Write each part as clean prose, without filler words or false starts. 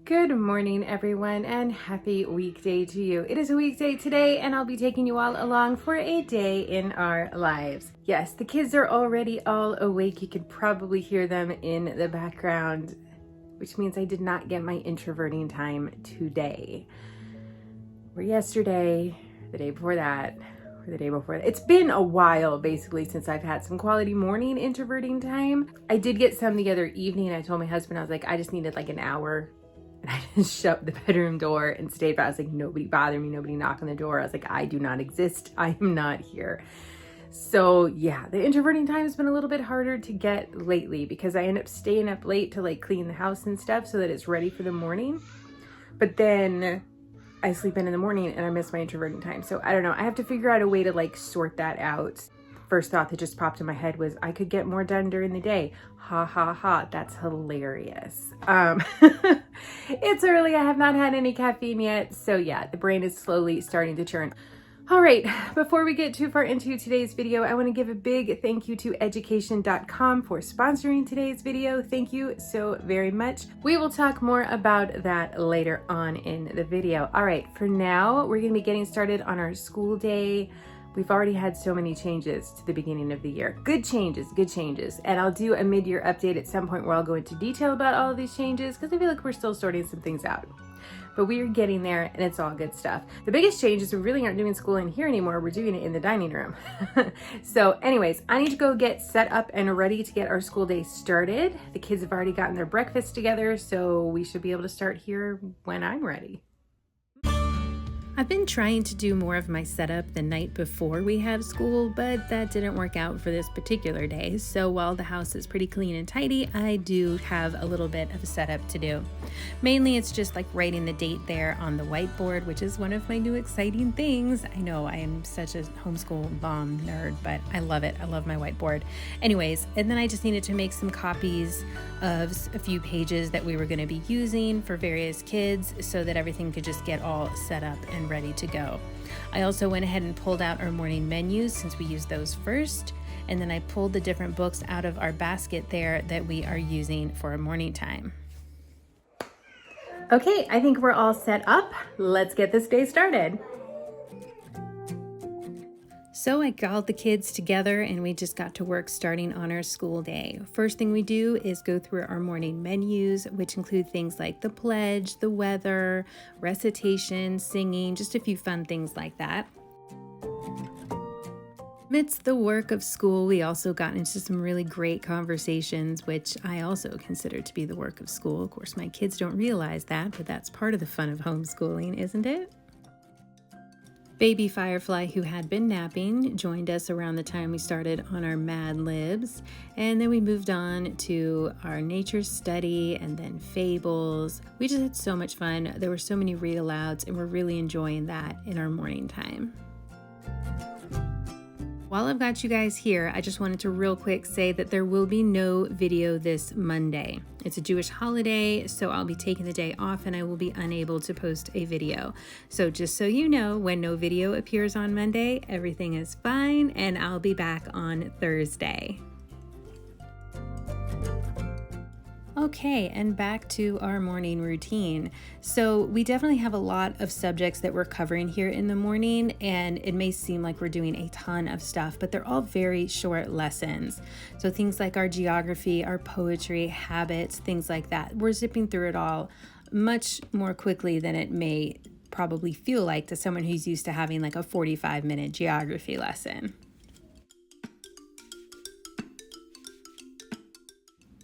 Good morning, everyone, and happy weekday to you. It is a weekday today, and I'll be taking you all along for a day in our lives. Yes, the kids are already all awake. You can probably hear them in the background, which means I did not get my introverting time today. Or yesterday, the day before that, or the day before that. It's been a while, basically, since I've had some quality morning introverting time. I did get some the other evening. I told my husband, I was like, I just needed like an hour. And I just shut the bedroom door and stayed back. I was like, nobody bother me, nobody knock on the door. I was like, I do not exist. I am not here. So yeah, the introverting time has been a little bit harder to get lately because I end up staying up late to like clean the house and stuff so that it's ready for the morning. But then I sleep in the morning and I miss my introverting time. So I don't know. I have to figure out a way to like sort that out. First thought that just popped in my head was I could get more done during the day. Ha ha ha, that's hilarious. It's early, I have not had any caffeine yet. So yeah, the brain is slowly starting to churn. All right, before we get too far into today's video, I want to give a big thank you to education.com for sponsoring today's video. Thank you so very much. We will talk more about that later on in the video. All right, for now, we're going to be getting started on our school day. We've already had so many changes to the beginning of the year. Good changes. And I'll do a mid-year update at some point where I'll go into detail about all of these changes because I feel like we're still sorting some things out. But we are getting there and it's all good stuff. The biggest change is we really aren't doing school in here anymore. We're doing it in the dining room. So anyways, I need to go get set up and ready to get our school day started. The kids have already gotten their breakfast together, so we should be able to start here when I'm ready. I've been trying to do more of my setup the night before we have school, but that didn't work out for this particular day. So while the house is pretty clean and tidy, I do have a little bit of a setup to do. Mainly it's just like writing the date there on the whiteboard, which is one of my new exciting things. I know I am such a homeschool mom nerd, but I love it. I love my whiteboard. Anyways, and then I just needed to make some copies of a few pages that we were going to be using for various kids so that everything could just get all set up and ready to go. I also went ahead and pulled out our morning menus since we used those first, and then I pulled the different books out of our basket there that we are using for morning time. Okay, I think we're all set up. Let's get this day started. So I called the kids together and we just got to work starting on our school day. First thing we do is go through our morning menus, which include things like the pledge, the weather, recitation, singing, just a few fun things like that. Amidst the work of school, we also got into some really great conversations, which I also consider to be the work of school. Of course, my kids don't realize that, but that's part of the fun of homeschooling, isn't it? Baby Firefly, who had been napping, joined us around the time we started on our Mad Libs, and then we moved on to our nature study and then fables. We just had so much fun. There were so many read-alouds, and we're really enjoying that in our morning time. While I've got you guys here, I just wanted to real quick say that there will be no video this Monday. It's a Jewish holiday, so I'll be taking the day off and I will be unable to post a video. So just so you know, when no video appears on Monday, everything is fine and I'll be back on Thursday. Okay, and back to our morning routine. So we definitely have a lot of subjects that we're covering here in the morning, and it may seem like we're doing a ton of stuff, but they're all very short lessons. So things like our geography, our poetry, habits, things like that. We're zipping through it all much more quickly than it may probably feel like to someone who's used to having like a 45-minute geography lesson.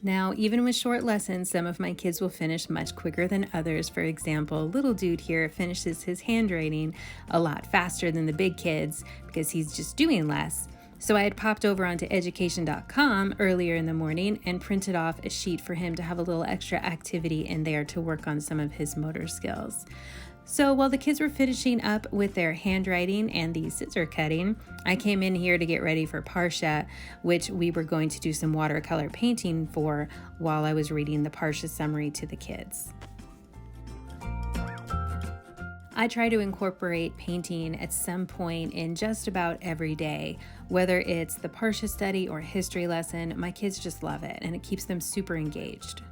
Now, even with short lessons, some of my kids will finish much quicker than others. For example, little dude here finishes his handwriting a lot faster than the big kids because he's just doing less. So I had popped over onto education.com earlier in the morning and printed off a sheet for him to have a little extra activity in there to work on some of his motor skills. So while the kids were finishing up with their handwriting and the scissor cutting, I came in here to get ready for Parsha, which we were going to do some watercolor painting for while I was reading the Parsha summary to the kids. I try to incorporate painting at some point in just about every day, whether it's the Parsha study or history lesson. My kids just love it and it keeps them super engaged.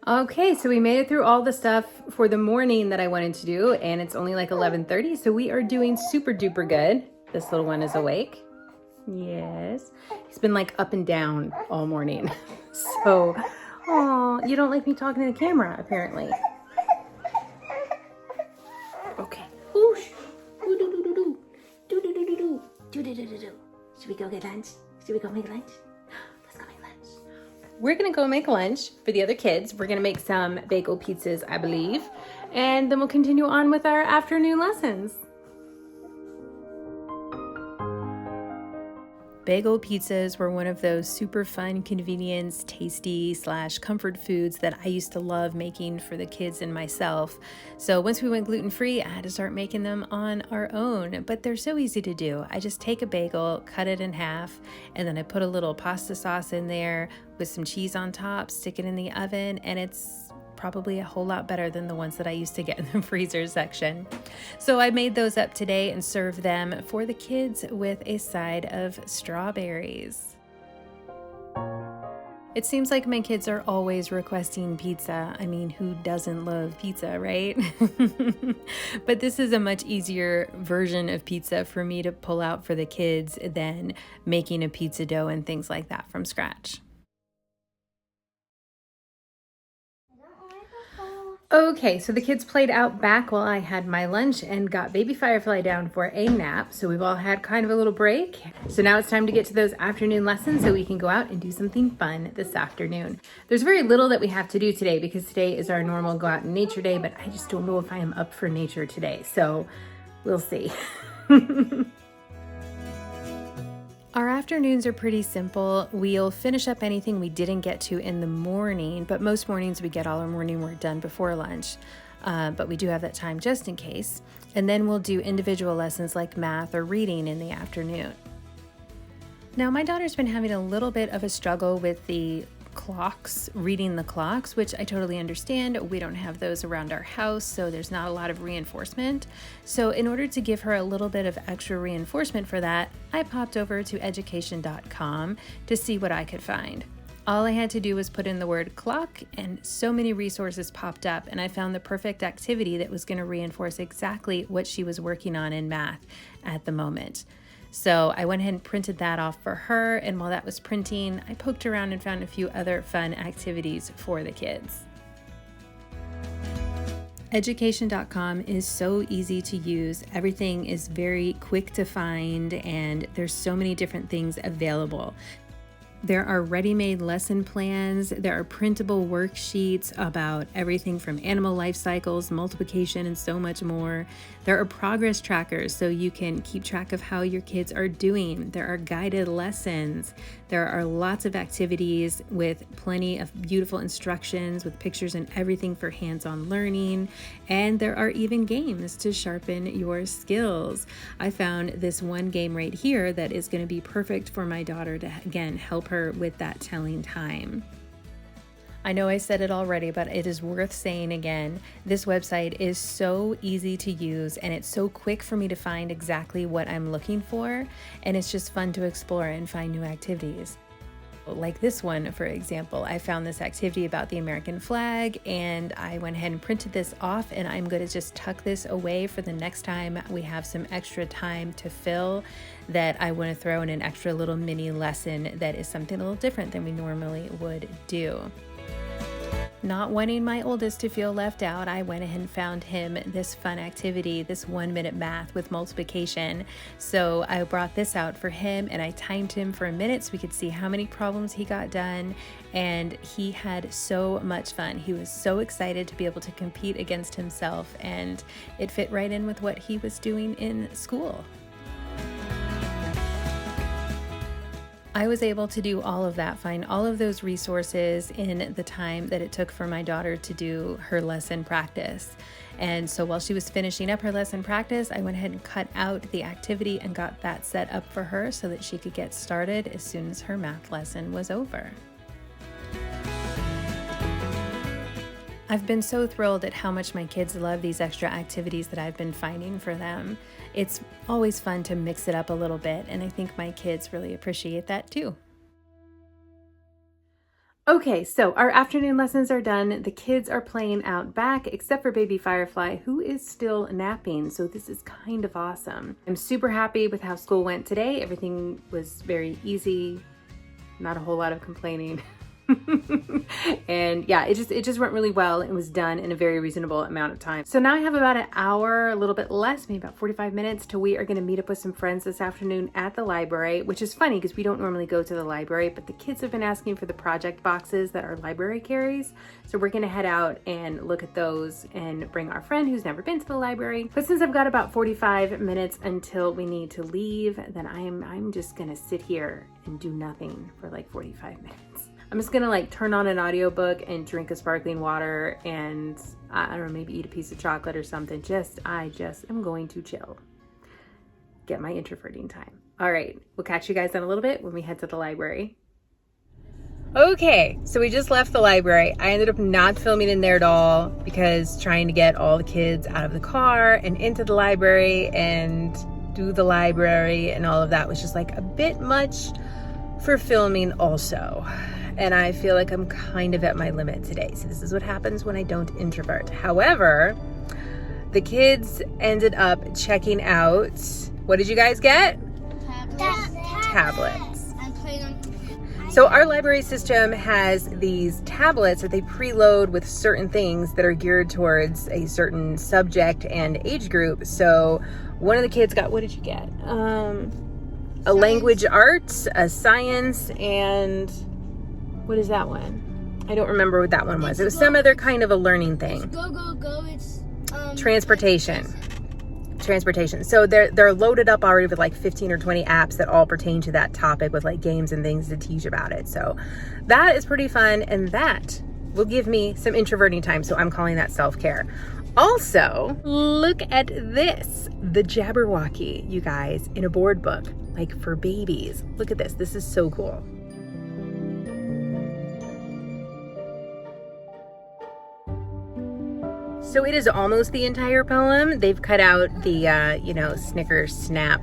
Okay, so we made it through all the stuff for the morning that I wanted to do, and it's only like 11:30, so we are doing super duper good. This little one is awake. Yes. He's been like up and down all morning. So, oh, you don't like me talking to the camera, apparently. Okay. Whoosh. Do-do-do-do-do. Do-do-do-do-do. Do-do-do-do-do. Should we go get lunch? Should we go make lunch? Let's go make lunch. We're gonna go make lunch for the other kids. We're gonna make some bagel pizzas, I believe, and then we'll continue on with our afternoon lessons. Bagel pizzas were one of those super fun, convenience, tasty / comfort foods that I used to love making for the kids and myself. So once we went gluten-free, I had to start making them on our own, but they're so easy to do. I just take a bagel, cut it in half, and then I put a little pasta sauce in there with some cheese on top, stick it in the oven, and it's probably a whole lot better than the ones that I used to get in the freezer section. So I made those up today and served them for the kids with a side of strawberries. It seems like my kids are always requesting pizza. I mean, who doesn't love pizza, right? But this is a much easier version of pizza for me to pull out for the kids than making a pizza dough and things like that from scratch. Okay, so the kids played out back while I had my lunch and got baby Firefly down for a nap. So we've all had kind of a little break. So now it's time to get to those afternoon lessons so we can go out and do something fun this afternoon. There's very little that we have to do today because today is our normal go out in nature day, but I just don't know if I am up for nature today. So we'll see. Our afternoons are pretty simple. We'll finish up anything we didn't get to in the morning, but most mornings we get all our morning work done before lunch. But we do have that time just in case. And then we'll do individual lessons like math or reading in the afternoon. Now, my daughter's been having a little bit of a struggle with the clocks, reading the clocks, which I totally understand. We don't have those around our house, so there's not a lot of reinforcement. So in order to give her a little bit of extra reinforcement for that, I popped over to education.com to see what I could find. All I had to do was put in the word clock, and so many resources popped up, and I found the perfect activity that was going to reinforce exactly what she was working on in math at the moment. So I went ahead and printed that off for her, and while that was printing, I poked around and found a few other fun activities for the kids. Education.com is so easy to use. Everything is very quick to find, and there's so many different things available. There are ready-made lesson plans. There are printable worksheets about everything from animal life cycles, multiplication, and so much more. There are progress trackers so you can keep track of how your kids are doing. There are guided lessons. There are lots of activities with plenty of beautiful instructions with pictures and everything for hands-on learning. And there are even games to sharpen your skills. I found this one game right here that is going to be perfect for my daughter to, again, help her with that telling time. I know I said it already, but it is worth saying again. This website is so easy to use, and it's so quick for me to find exactly what I'm looking for, and it's just fun to explore and find new activities. Like this one, for example, I found this activity about the American flag, and I went ahead and printed this off, and I'm going to just tuck this away for the next time we have some extra time to fill, that I want to throw in an extra little mini lesson that is something a little different than we normally would do. Not wanting my oldest to feel left out, I went ahead and found him this fun activity, this 1-minute math with multiplication. So I brought this out for him, and I timed him for a minute so we could see how many problems he got done. And he had so much fun. He was so excited to be able to compete against himself, and it fit right in with what he was doing in school. I was able to do all of that, find all of those resources in the time that it took for my daughter to do her lesson practice. And so while she was finishing up her lesson practice, I went ahead and cut out the activity and got that set up for her so that she could get started as soon as her math lesson was over. I've been so thrilled at how much my kids love these extra activities that I've been finding for them. It's always fun to mix it up a little bit, and I think my kids really appreciate that too. Okay, so our afternoon lessons are done. The kids are playing out back, except for baby Firefly, who is still napping. So this is kind of awesome. I'm super happy with how school went today. Everything was very easy, not a whole lot of complaining. And yeah, it just went really well. It was done in a very reasonable amount of time. So now I have about an hour, a little bit less, maybe about 45 minutes till we are going to meet up with some friends this afternoon at the library, which is funny because we don't normally go to the library, but the kids have been asking for the project boxes that our library carries. So we're going to head out and look at those and bring our friend who's never been to the library. But since I've got about 45 minutes until we need to leave, then I'm just going to sit here and do nothing for like 45 minutes. I'm just gonna like turn on an audiobook and drink a sparkling water and I don't know, maybe eat a piece of chocolate or something. I just am going to chill. Get my introverting time. All right, we'll catch you guys in a little bit when we head to the library. Okay, so we just left the library. I ended up not filming in there at all because trying to get all the kids out of the car and into the library and do the library and all of that was just like a bit much for filming also. And I feel like I'm kind of at my limit today. So this is what happens when I don't introvert. However, the kids ended up checking out, what did you guys get? Tablets. So our library system has these tablets that they preload with certain things that are geared towards a certain subject and age group. So one of the kids got, what did you get? A language arts, a science, and what is that one? I don't remember what that one was. It was some other kind of a learning thing. It's transportation. So they're loaded up already with like 15 or 20 apps that all pertain to that topic with like games and things to teach about it. So that is pretty fun, and that will give me some introverting time. So I'm calling that self-care. Also, look at this, the Jabberwocky, you guys, in a board book, like for babies. Look at this. This is so cool. So it is almost the entire poem. They've cut out the, Snickers, snap,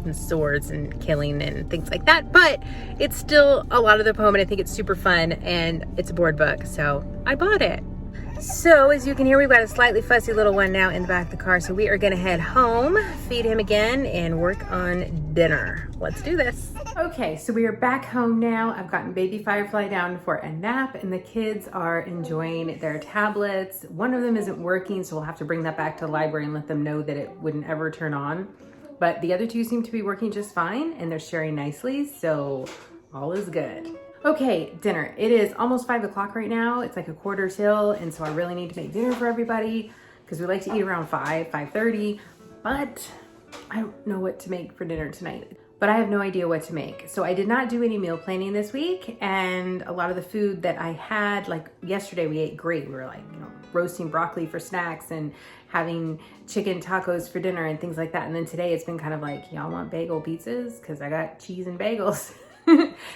and swords and killing and things like that. But it's still a lot of the poem, and I think it's super fun, and it's a board book, so I bought it. So as you can hear, we've got a slightly fussy little one now in the back of the car. So we are going to head home, feed him again, and work on dinner. Let's do this. Okay, so we are back home now. I've gotten baby Firefly down for a nap and the kids are enjoying their tablets. One of them isn't working, so we'll have to bring that back to the library and let them know that it wouldn't ever turn on. But the other two seem to be working just fine and they're sharing nicely, so all is good. Okay, dinner. It is almost 5 o'clock right now. It's like a quarter till, and so I really need to make dinner for everybody because we like to eat around 5:30, but I don't know what to make for dinner tonight. But I have no idea what to make. So I did not do any meal planning this week, and a lot of the food that I had, like yesterday we ate great. We were like, roasting broccoli for snacks and having chicken tacos for dinner and things like that. And then today it's been kind of like, y'all want bagel pizzas? Because I got cheese and bagels.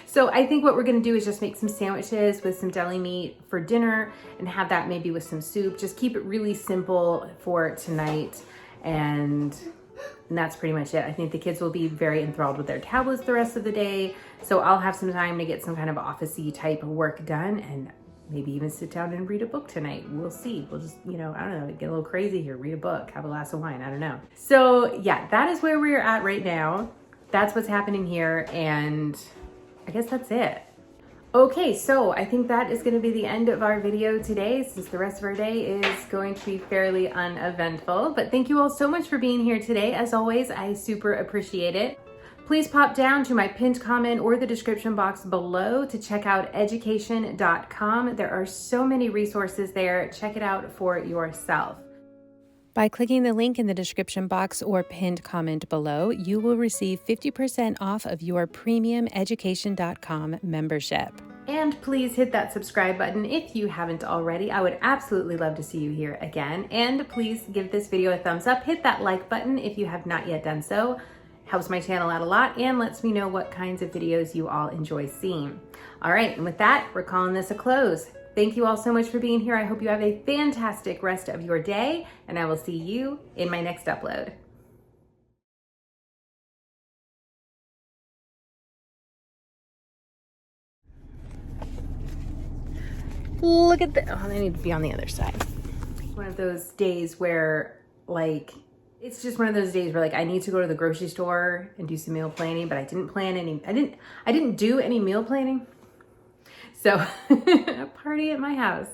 So I think what we're gonna do is just make some sandwiches with some deli meat for dinner and have that maybe with some soup. Just keep it really simple for tonight. And that's pretty much it. I think the kids will be very enthralled with their tablets the rest of the day. So I'll have some time to get some kind of office-y type of work done and maybe even sit down and read a book tonight. We'll see. We'll just, I don't know, get a little crazy here, read a book, have a glass of wine, I don't know. So yeah, that is where we're at right now. That's what's happening here, and I guess that's it. Okay, so I think that is going to be the end of our video today, since the rest of our day is going to be fairly uneventful. But thank you all so much for being here today. As always, I super appreciate it. Please pop down to my pinned comment or the description box below to check out education.com. There are so many resources there. Check it out for yourself. By clicking the link in the description box or pinned comment below, you will receive 50% off of your premium education.com membership. And please hit that subscribe button if you haven't already. I would absolutely love to see you here again. And please give this video a thumbs up. Hit that like button if you have not yet done so. Helps my channel out a lot and lets me know what kinds of videos you all enjoy seeing. All right, and with that, we're calling this a close. Thank you all so much for being here. I hope you have a fantastic rest of your day, and I will see you in my next upload. Look at the, oh, they need to be on the other side. One of those days where, like, it's just one of those days where, like, I need to go to the grocery store and do some meal planning, but I didn't plan any, I didn't do any meal planning. So, a party at my house.